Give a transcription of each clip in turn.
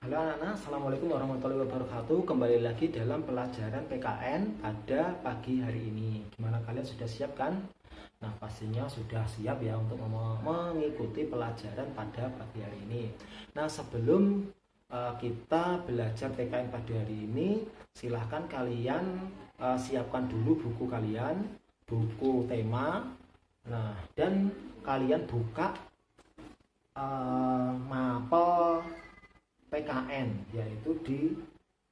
Halo anak-anak, Assalamualaikum warahmatullahi wabarakatuh. Kembali lagi dalam pelajaran PKN pada pagi hari ini. Gimana, kalian sudah siap kan? Nah, pastinya sudah siap ya untuk mengikuti pelajaran pada pagi hari ini. Nah, sebelum kita belajar PKN pada hari ini, silahkan kalian siapkan dulu buku kalian, buku tema. Nah, dan kalian buka mapel PKN, yaitu di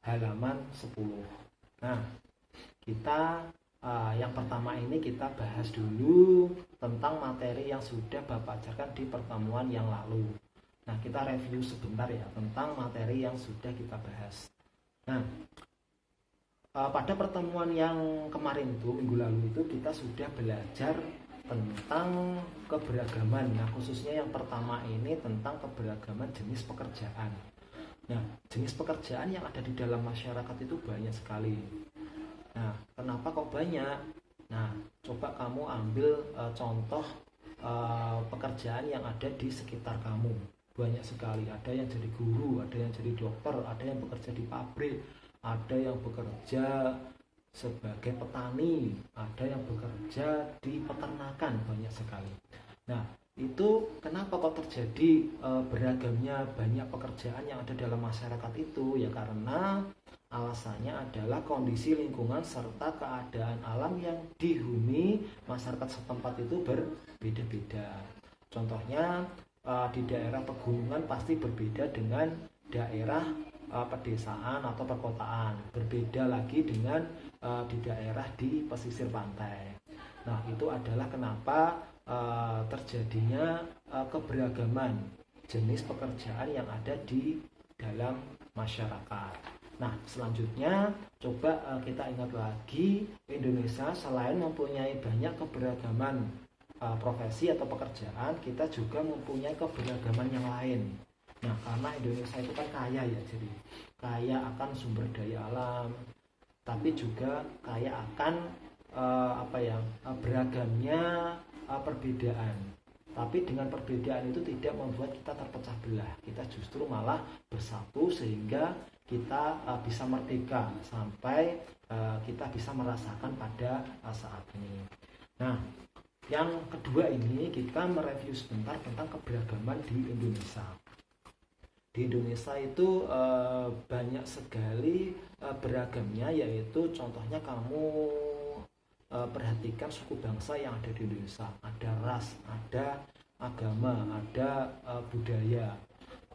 halaman 10. Nah, kita yang pertama ini kita bahas dulu tentang materi yang sudah Bapak ajarkan di pertemuan yang lalu. Nah, kita review sebentar ya tentang materi yang sudah kita bahas. Nah, pada pertemuan yang kemarin itu, minggu lalu itu, kita sudah belajar tentang keberagaman. Nah, khususnya yang pertama ini tentang keberagaman jenis pekerjaan. Nah, jenis pekerjaan yang ada di dalam masyarakat itu banyak sekali. Nah, kenapa kok banyak? Nah, coba kamu ambil contoh pekerjaan yang ada di sekitar kamu. Banyak sekali, ada yang jadi guru, ada yang jadi dokter, ada yang bekerja di pabrik, ada yang bekerja sebagai petani, ada yang bekerja di peternakan, banyak sekali. Nah, itu kenapa kok terjadi beragamnya banyak pekerjaan yang ada dalam masyarakat itu? Ya karena alasannya adalah kondisi lingkungan serta keadaan alam yang dihuni masyarakat setempat itu berbeda-beda. Contohnya di daerah pegunungan pasti berbeda dengan daerah pedesaan atau perkotaan, berbeda lagi dengan di daerah di pesisir pantai. Nah, itu adalah kenapa terjadinya keberagaman jenis pekerjaan yang ada di dalam masyarakat. Nah, selanjutnya coba kita ingat lagi, Indonesia selain mempunyai banyak keberagaman profesi atau pekerjaan, kita juga mempunyai keberagaman yang lain. Nah, karena Indonesia itu kan kaya ya, jadi kaya akan sumber daya alam, tapi juga kaya akan beragamnya perbedaan. Tapi dengan perbedaan itu tidak membuat kita terpecah belah. Kita justru malah bersatu sehingga kita bisa merdeka sampai kita bisa merasakan pada saat ini. Nah, yang kedua ini kita mereview sebentar tentang keberagaman di Indonesia. Di Indonesia itu banyak sekali beragamnya, yaitu contohnya kamu perhatikan suku bangsa yang ada di Indonesia. Ada ras, ada agama, ada budaya.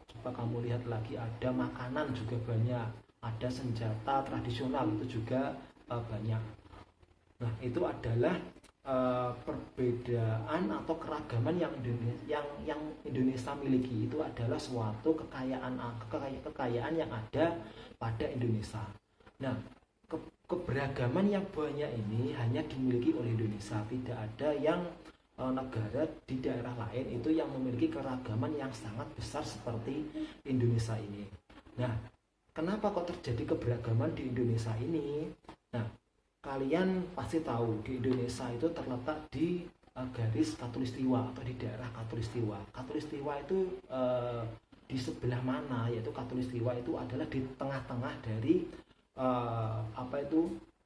Coba kamu lihat lagi, ada makanan juga banyak, ada senjata tradisional itu juga banyak. Nah, itu adalah perbedaan atau keragaman yang Indonesia miliki. Itu adalah suatu kekayaan yang ada pada Indonesia. Nah, keberagaman yang banyak ini hanya dimiliki oleh Indonesia. Tidak ada yang negara di daerah lain itu yang memiliki keragaman yang sangat besar seperti Indonesia ini. Nah, kenapa kok terjadi keberagaman di Indonesia ini? Nah, kalian pasti tahu di Indonesia itu terletak di garis Katulistiwa atau di daerah Katulistiwa. Katulistiwa itu di sebelah mana? Yaitu Katulistiwa itu adalah di tengah-tengah dari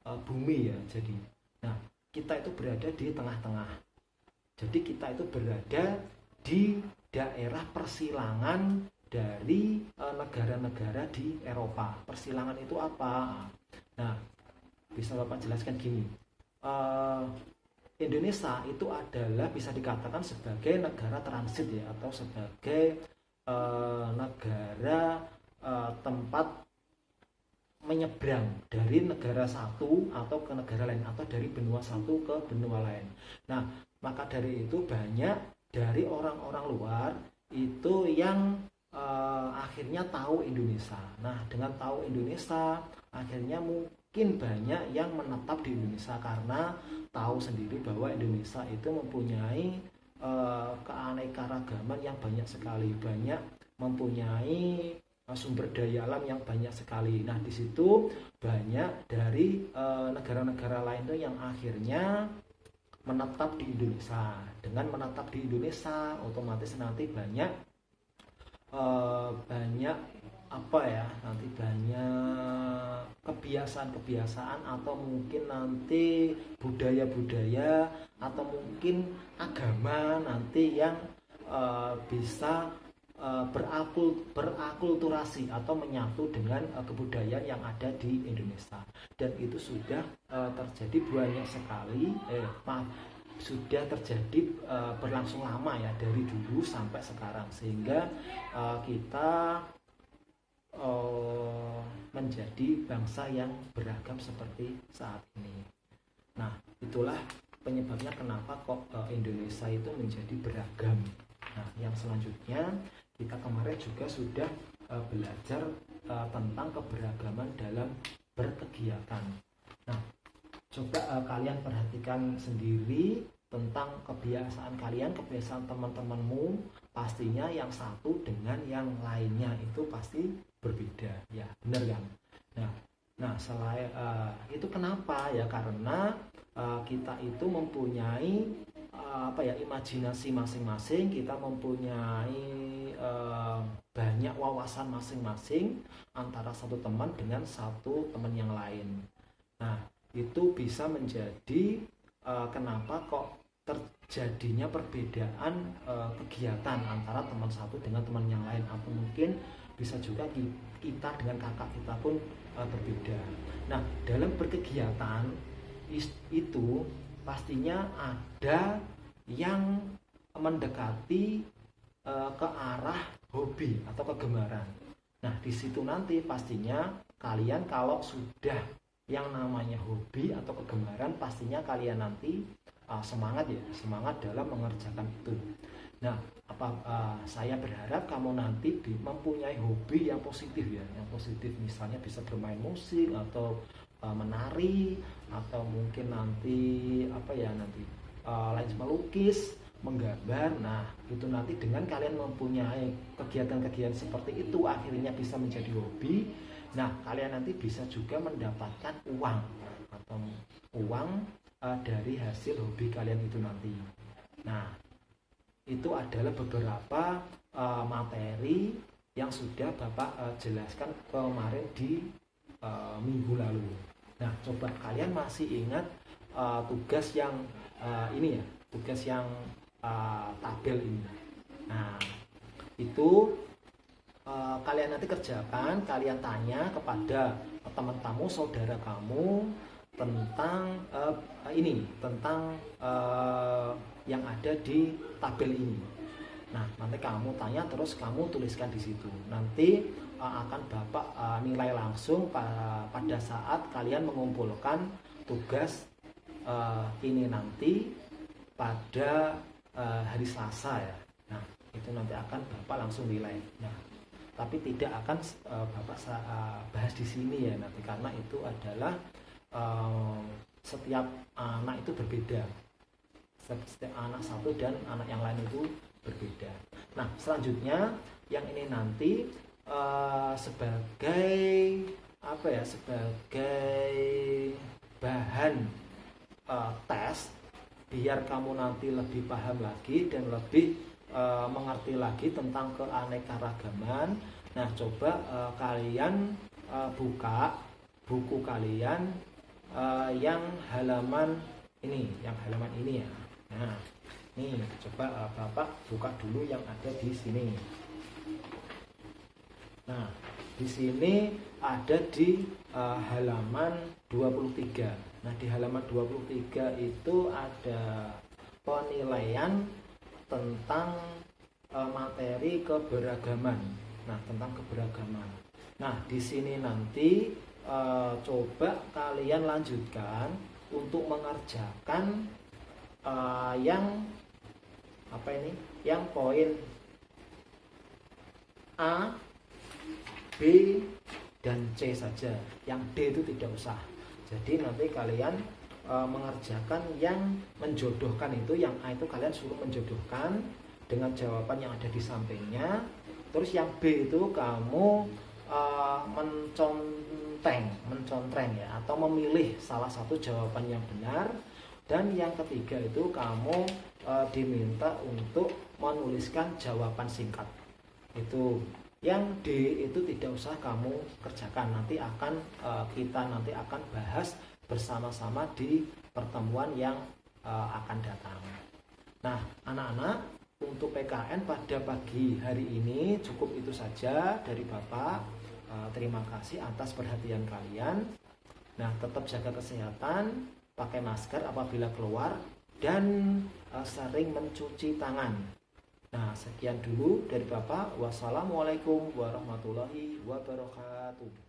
bumi ya. Jadi, nah, kita itu berada di tengah-tengah. Jadi kita itu berada di daerah persilangan dari negara-negara di Eropa. Persilangan itu apa? Nah, bisa Bapak jelaskan gini. Indonesia itu adalah bisa dikatakan sebagai negara transit ya, atau sebagai negara tempat menyeberang dari negara satu atau ke negara lain, atau dari benua satu ke benua lain. Nah, maka dari itu banyak dari orang-orang luar itu yang akhirnya tahu Indonesia. Nah, dengan tahu Indonesia, akhirnya mungkin banyak yang menetap di Indonesia karena tahu sendiri bahwa Indonesia itu mempunyai keanekaragaman yang banyak sekali, banyak mempunyai sumber daya alam yang banyak sekali. Nah, di situ banyak dari negara-negara lain itu yang akhirnya menetap di Indonesia. Dengan menetap di Indonesia, otomatis nanti banyak apa ya, nanti banyak kebiasaan-kebiasaan atau mungkin nanti budaya-budaya atau mungkin agama nanti yang bisa berakulturasi atau menyatu dengan kebudayaan yang ada di Indonesia, dan itu sudah terjadi banyak sekali sudah terjadi berlangsung lama ya, dari dulu sampai sekarang, sehingga kita menjadi bangsa yang beragam seperti saat ini. Nah, itulah penyebabnya kenapa kok Indonesia itu menjadi beragam. Nah, yang selanjutnya kita kemarin juga sudah belajar tentang keberagaman dalam berkegiatan. Nah, coba kalian perhatikan sendiri tentang kebiasaan kalian, kebiasaan teman-temanmu, pastinya yang satu dengan yang lainnya itu pasti berbeda, ya benar kan? Nah selain itu kenapa ya, karena kita itu mempunyai imajinasi masing-masing, kita mempunyai banyak wawasan masing-masing antara satu teman dengan satu teman yang lain. Nah, itu bisa menjadi kenapa kok terjadinya perbedaan kegiatan antara teman satu dengan teman yang lain, atau mungkin bisa juga kita dengan kakak kita pun berbeda. Nah, dalam berkegiatan itu pastinya ada yang mendekati ke arah hobi atau kegemaran. Nah, di situ nanti pastinya kalian kalau sudah yang namanya hobi atau kegemaran, pastinya kalian nanti semangat dalam mengerjakan itu. Nah, saya berharap kamu nanti mempunyai hobi yang positif ya, yang positif, misalnya bisa bermain musik atau menari, atau mungkin nanti melukis, menggambar. Nah, itu nanti dengan kalian mempunyai kegiatan-kegiatan seperti itu akhirnya bisa menjadi hobi. Nah, kalian nanti bisa juga mendapatkan uang dari hasil hobi kalian itu nanti. Nah, itu adalah beberapa materi yang sudah Bapak jelaskan kemarin di minggu lalu. Nah, coba kalian masih ingat tugas yang ini ya, tugas yang tabel ini. Nah, itu kalian nanti kerjakan, kalian tanya kepada teman kamu, saudara kamu tentang tentang yang ada di tabel ini. Nah, nanti kamu tanya, terus kamu tuliskan di situ. Nanti akan Bapak nilai langsung pada saat kalian mengumpulkan tugas ini nanti pada hari Selasa ya. Nah, itu nanti akan Bapak langsung nilai. Nah, tapi tidak akan Bapak bahas di sini ya nanti, karena itu adalah setiap anak itu berbeda. Setiap anak satu dan anak yang lain itu berbeda. Nah, selanjutnya yang ini nanti sebagai bahan tes, biar kamu nanti lebih paham lagi dan lebih mengerti lagi tentang keanekaragaman. Nah, coba kalian buka buku kalian yang halaman ini ya. Nah, nih coba Bapak buka dulu yang ada di sini. Nah, di sini ada di halaman 23. Nah, di halaman 23 itu ada penilaian tentang materi keberagaman. Nah, tentang keberagaman. Nah, di sini nanti coba kalian lanjutkan untuk mengerjakan yang poin A, B, dan C saja. Yang D itu tidak usah. Jadi nanti kalian mengerjakan yang menjodohkan itu. Yang A itu kalian suruh menjodohkan dengan jawaban yang ada di sampingnya. Terus yang B itu kamu mencontreng ya, atau memilih salah satu jawaban yang benar. Dan yang ketiga itu kamu diminta untuk menuliskan jawaban singkat. Itu Yang D itu tidak usah kamu kerjakan, nanti akan kita nanti akan bahas bersama-sama di pertemuan yang akan datang. Nah, anak-anak, untuk PKN pada pagi hari ini cukup itu saja dari Bapak. Terima kasih atas perhatian kalian. Nah, tetap jaga kesehatan, pakai masker apabila keluar, dan sering mencuci tangan. Nah, sekian dulu dari Bapak. Wassalamualaikum warahmatullahi wabarakatuh.